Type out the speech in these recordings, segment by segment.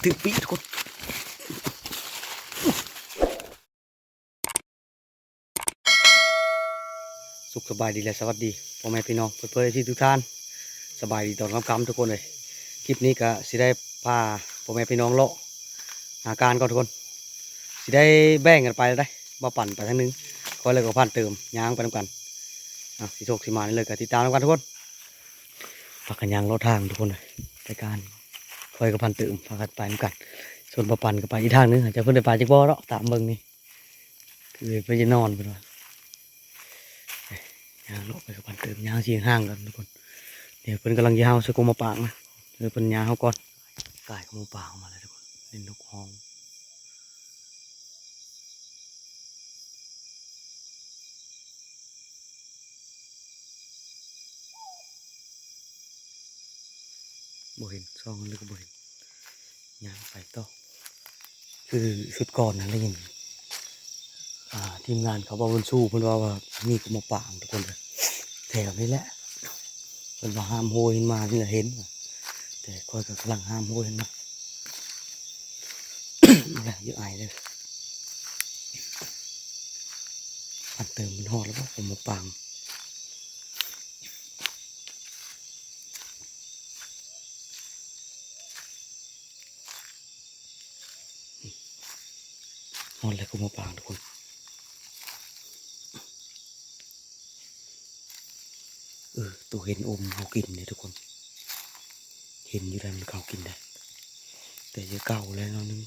ถึงปีทุกคนสุขสบายดีและสวัสดีพ่อแม่พี่น้องเพื่อนๆที่ทุกท่านสบายดีตอนค่ำๆทุกคนเลยคลิปนี้ก็สิได้พาพ่อแม่พี่น้องเลาะอาการก่อนทุกคนสิได้แบ่งกันไปแล้วได้มาปั่นไปทั้งนึงคอยเลยก็ผ่านเติมยางไปน้ำกันสิโชคสิมาเลยก็ติดตามน้ำกันทุกคนพากันยางเลาะทางทุกคนเลยรายการคอยก็ผ่านเติมพากันไปน้ำกันส่วนมาปั่นก็ไปอีกทางนึงจะเพิ่นได้ไปจิบ่เนาะตามเบิ่งนี่คือไปจะนอนไปว่ายางเลาะไปกับผ่านเติมยางเสียงห้างกันทุกคนเดี๋ยวเพิ่นกำลังยาวสกุลมาปางนะเดี๋ยวเพิ่นยาวก่อนกายขโมยปางมาเลยทุกคนเล่นนกฮ้องบ่เห็นซ่องเลยก็บ่เห็นยางไปต่อคือสุดก่อนนะได้ยินทีมงานเขาบอกเพิ่นสู้เพิ่นว่ามีขโมยปางทุกคนเลยแถวนี้แหละเพิ่นว่าห้ามโหยมานี่แหละเห็นแต่คอยก็กำลังห้ามโหยมาเยอะไอเลยอันเติมมันหอดแล้วก็ผมมาปังหอดเลยก็มาปังทุกคนตัวเห็นอมเขากินเลยทุกคนเห็นอยู่ได้มันเขากินได้แต่จะเก่าแล้วนึง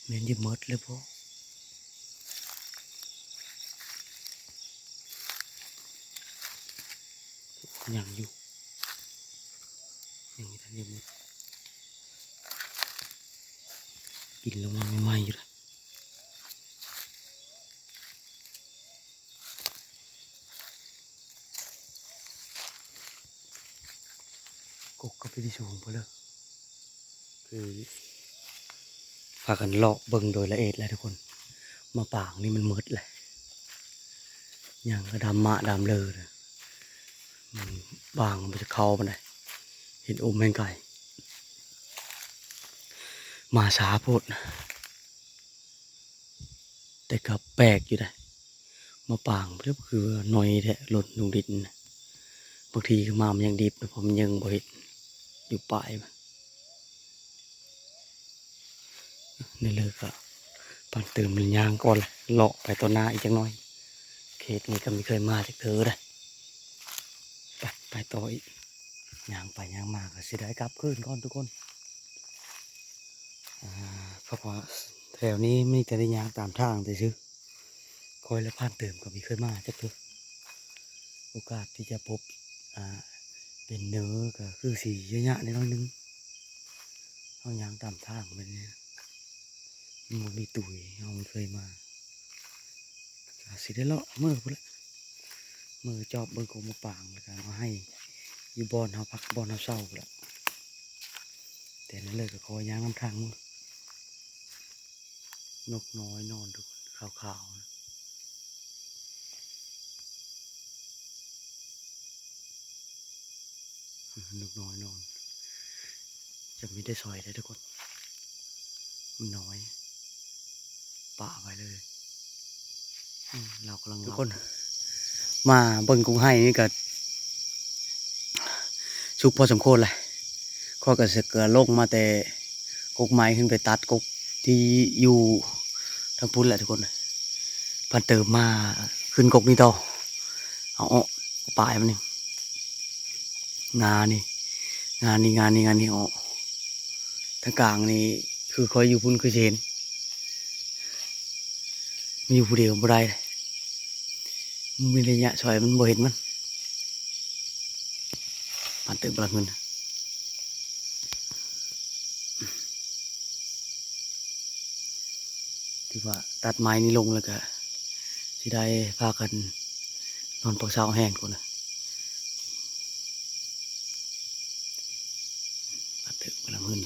เมียนยิ่มดเลยพ่อยังอยู่ยังไม่ทันยิ่มดกินแล้วมันไม่ไหม้อยู่เลยกกก็ไปที่สูงไปเลยคือพากันเลาะเบิ่งโดยละเอียดเลยทุกคนมาปางนี่มันมืดเลยยังก็ดำมะดำเลยนะมันบางมันจะเข้าไปไหนเห็นอมแมงไก่มาช้าโพดแต่ก็แปลกอยู่ได้มาปางเรียกคือหน่อยแท้หล่นลงดินบางทีก็มามันยังดิบนะผมยังบ่เห็นอยู่ปลายมันนี่เลยก็ปั่นเติมมันยางก่อนเลยเลาะไปต้นหน้าอีกจังน้อยเขตนี้ก็ไม่เคยมาจากเธอเลยไปต่ออีกยางไปยางมาก็สิได้กลับคืนก่อนทุกคนเพราะว่าแถวนี้ไม่จะได้ยางตามทางแต่ซื้อคอยและผ่านเติมก็ไม่เคยมาจากเธอโอกาสที่จะพบเป็นเนื้อก็คือสีเยอะๆนิดนึงเอายางตามทางแบบนี้มันมีตุ๋ยเอาไม่เคยมาสิได้เลาะเมื่อพุ่นละเมื่อจอบเบิ้งโกมาปางแล้วกันมาให้อยู่บอนเขาพักบอนเขาเศร้าพุ่นละแต่นั่นเลยก็คอยยางน้ำทางนกน้อยนอนทุกคนขาวๆนกน้อยนอนจะไม่ได้ซอยได้ทุกคนมันน้อยป่าไปเลยเรากำลังทุกคนมาเบิ้งกุ้งให้นี่ก็ชุกพอสมควรเลยข้อก็จะเกิดลงมาแต่กกไม้ขึ้นไปตัดกกที่อยู่ทางพุ่นแหละทุกคนพันเติมมาขึ้นกกนี่ต่อเอาปลายมันนี่งานนี่งานนี่เอาทางกลางนี่คือคอยอยู่พุ่นคือเชนมันอยู่ผู้เดียวบ่ได้มันมีระยะซอยมันบ่เห็นมันพันเติมปลาเงินที่ว่าตัดไม้นี่ลงแล้วก็ที่ได้พากันนอนปักเสาแห้งคนนะพันเติมปลาเงิน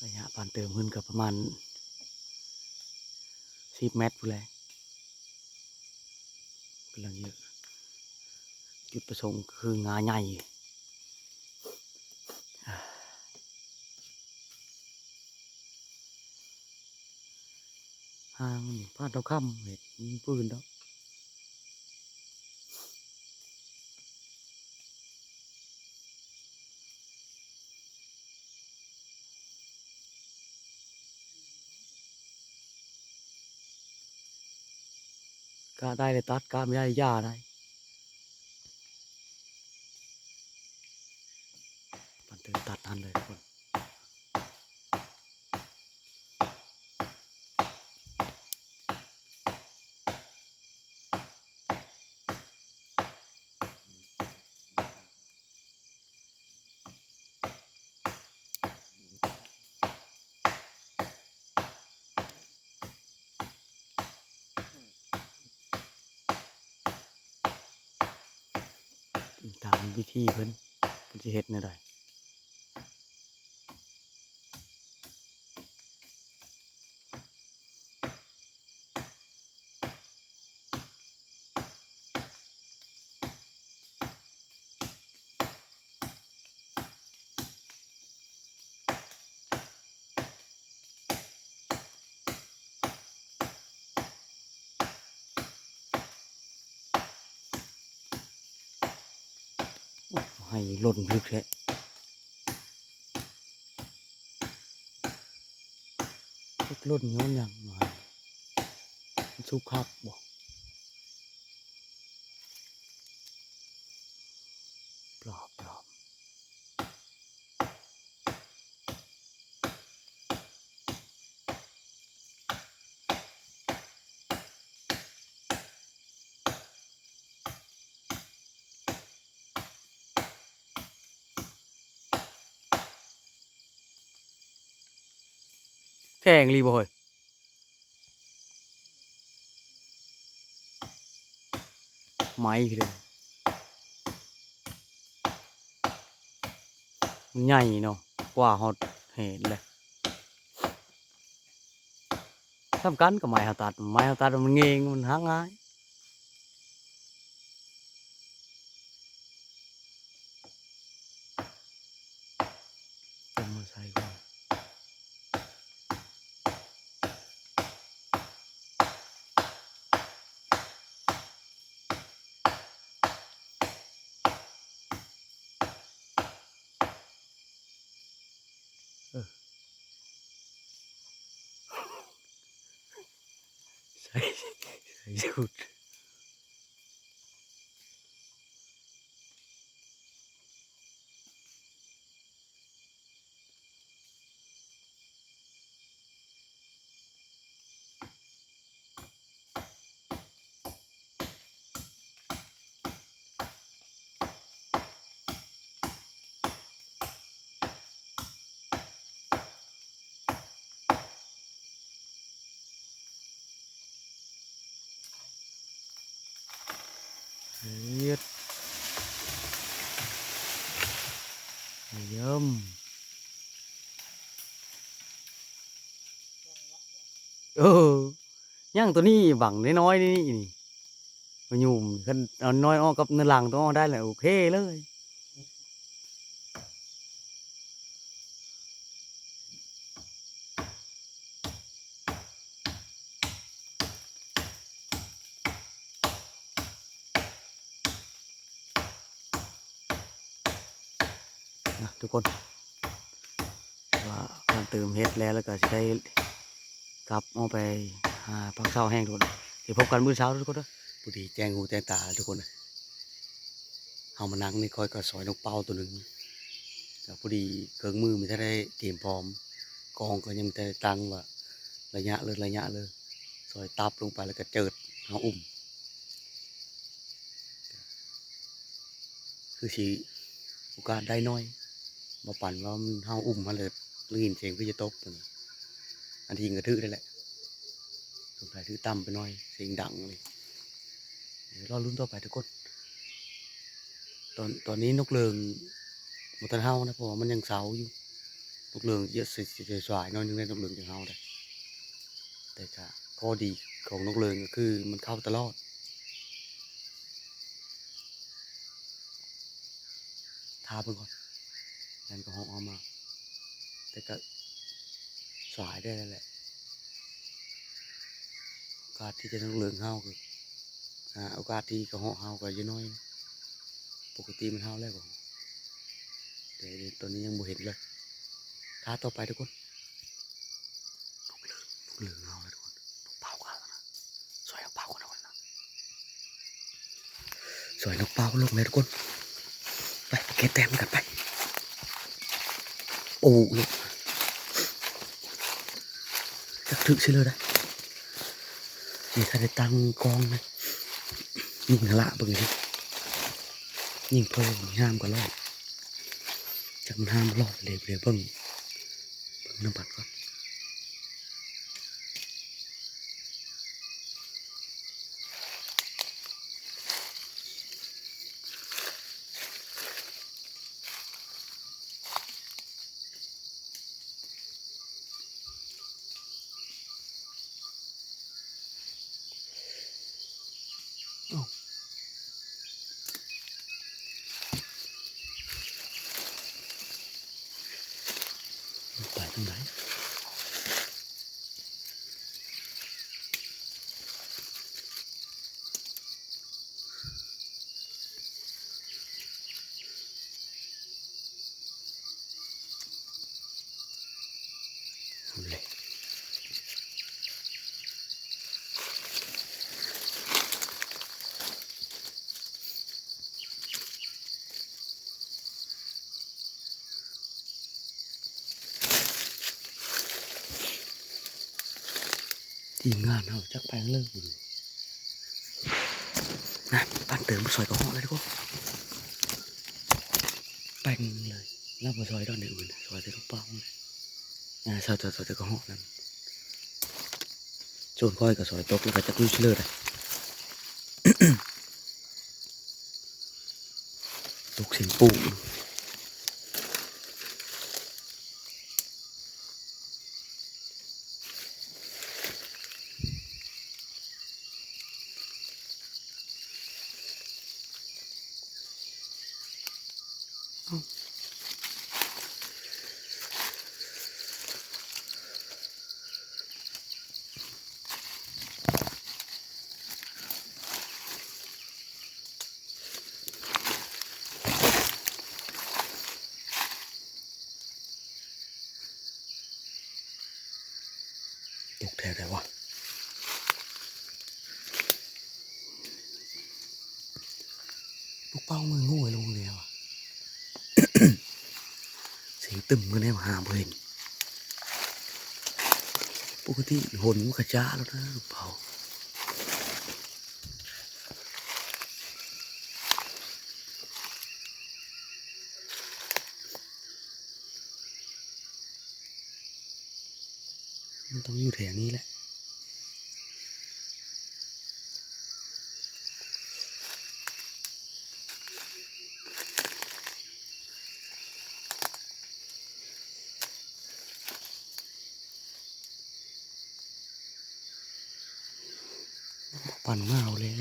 ระยะปานเติมขึ้นกับประมาณ10 เมตรพู้นแหละกำลังเยอะจุดประสงค์คืองาใหญ่ห่างพาดเท่าค่ำเห็ดปืนดอกกล้าได้เลยตัดกล้าไม่ได้ย่าได้ปานเติมตัดทันเลยทุกคนตามวิธีเพิ่นจะเฮ็ดแนวใดให้หล่นลึกแท้หล่นย้อนหยังมามันสุกคักบ่ปลอบปลอบแท่งรีบ่เฮ้ยไม้คือเด้อมันใหญ่เนาะกว่าฮอดเห็นเลยสำคัญกับไม้เฮาตัดไม้เฮาตัดมันเงงมันหาง่ายเอามาใส่ก่อนเออใส่สุดเฮ็ดเยิ่มเออย่างตัวนี้บังน้อยๆนี่มายุ่มกันเอาน้อยอ้อกับเนื้อหลังตัวอ้อได้แหละโอเคเลยนะทุกคนว่าการเติมเฮ็ดแล้วก็จะได้กลับเอาไปหาพักเช้าแห้งทุกคนเดี๋ยวพบกันมื้อเช้าทุกคนเด้อพอดีแจ้งหูแจ้งตาทุกคนเฮามานั่งนี่คอยก็สอยนกเป้าตัวหนึ่งแต่พอดีเครื่องมือมันจะได้เตรียมพร้อมกองก็ยังแต่ตั้งว่าระยะเลยซอยตับลงไปแล้วก็เจิดเอาอุ้มคือสิโอกาสได้น้อยมาปั่นว่ามันเฮาอุ้มมาเลยลื่นเสียงพี่จะตบอันทีกระทือได้แหละสงสัยถือต่ำไปหน่อยเสียงดังเลยเดี๋ยวรอลุ้นต่อไปทุกคนตอนนี้นกเลิงหมดทันเฮานะเพราะว่ามันยังเสาอยู่ นกเรืองเยอะสิสวยๆน้อยนึงในนกเรืองจะเฮาได้แต่ก็ข้อดีของนกเรืองก็คือมันเข้าตลอดทาเพิ่งก่อนนั่นก็ห้องออกมาแต่ก็สายได้แล้วแหละโอกาสที่จะนกเรืองเฮาคือโอกาสที่กระเหาะเฮาก็เยอะน้อยนะปกติมันเฮาแล้วบ่แต่ตัวนี้ยังบ่เห็นเลยท้าต่อไปทุกคนนกเรืองเฮาแล้วทุกคนนกเป่ากันนะสวยนกเป่ากันทุกคนนะสวยนกเป่าลงเลยทุกคนไปเก็บแต้มกันไปโอ้ลูกจักถึกใช่เลยได้นี่ถ้าได้ตั้งกองนะยิงละเบิ่งดิยิงเพิ่มห้ามก็รอดจากมันห้ามรอดเลยเดี๋ยวเบิ่งน้ำบัดก่อนไปทางไหนเลยทีมงานเราจักแปลงเลิกอยู่นะปั้นเติมมาซอยกระห้องเลยทุกคนแปลงเลยแล้วมาซอยดอนในอื่นซอยแต่ลูกเป้าเลยซอยแต่กระห้องนั้นโจนค่อยกับซอยตกแล้วก็จะลุยเลิศเลยตกเสียงปูตกแถวไหนวะลูกเป้ามืองูไอ้ลงเลยว่ะเสียงตึมกันแน่มาหาเห็นปกติหนมันกระจ้าแล้วนะลูกเป้ามันต้องอยู่แถวนี้แหละปั่นมาเอาเลยข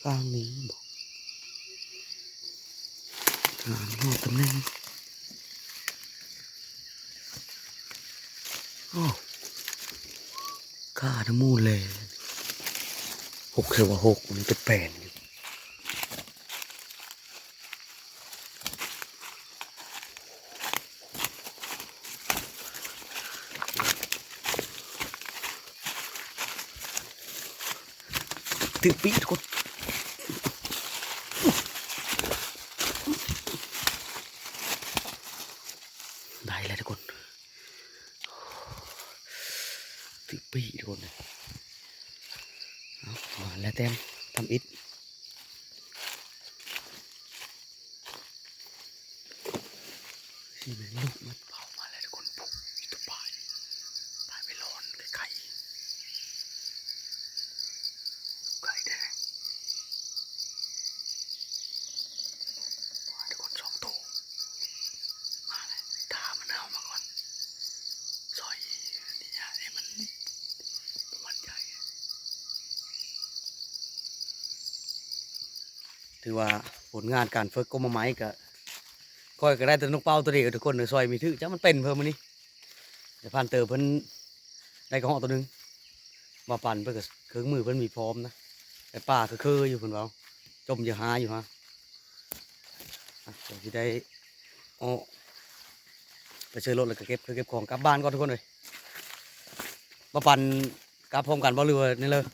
้างนี้บอกหาหอตำแหน่งโอ้ข้าน้ำมูลเลย6 เสือว่า6มันจะ8ถึงปีทุกคนได้แล้วทุกคนถึงปีทุกคนเลยเอาแล้วเต็มทำอิฐที่มันลุกมันเผามาแล้วทุกคนปุ๊บตัวปลายไปร้อนไข่แดง ถือว่าผลงานการฝึกกบไม้ก็ค่อยก็ได้แต่นกเป้าตัวเดียวทุกคนเนยซอยมีถือจ้ามันเป็นเพิ่มมานี่แต่พันเตอร์เพิ่นได้กระหอกตัวหนึงมาปั่นเพื่อกับเครื่องมือเพิ่นมีพร้อมนะแต่ป่าก็คืออยู่เพิ่นเว้าจมอยู่หาอยู่ฮะเดี๋ยวจะได้เอาไปเชิญรถแล้วก็เก็บของกลับบ้านก่อนทุกคนเลยมาปั่นกลับพร้อมกันบ่เรือนี่เลย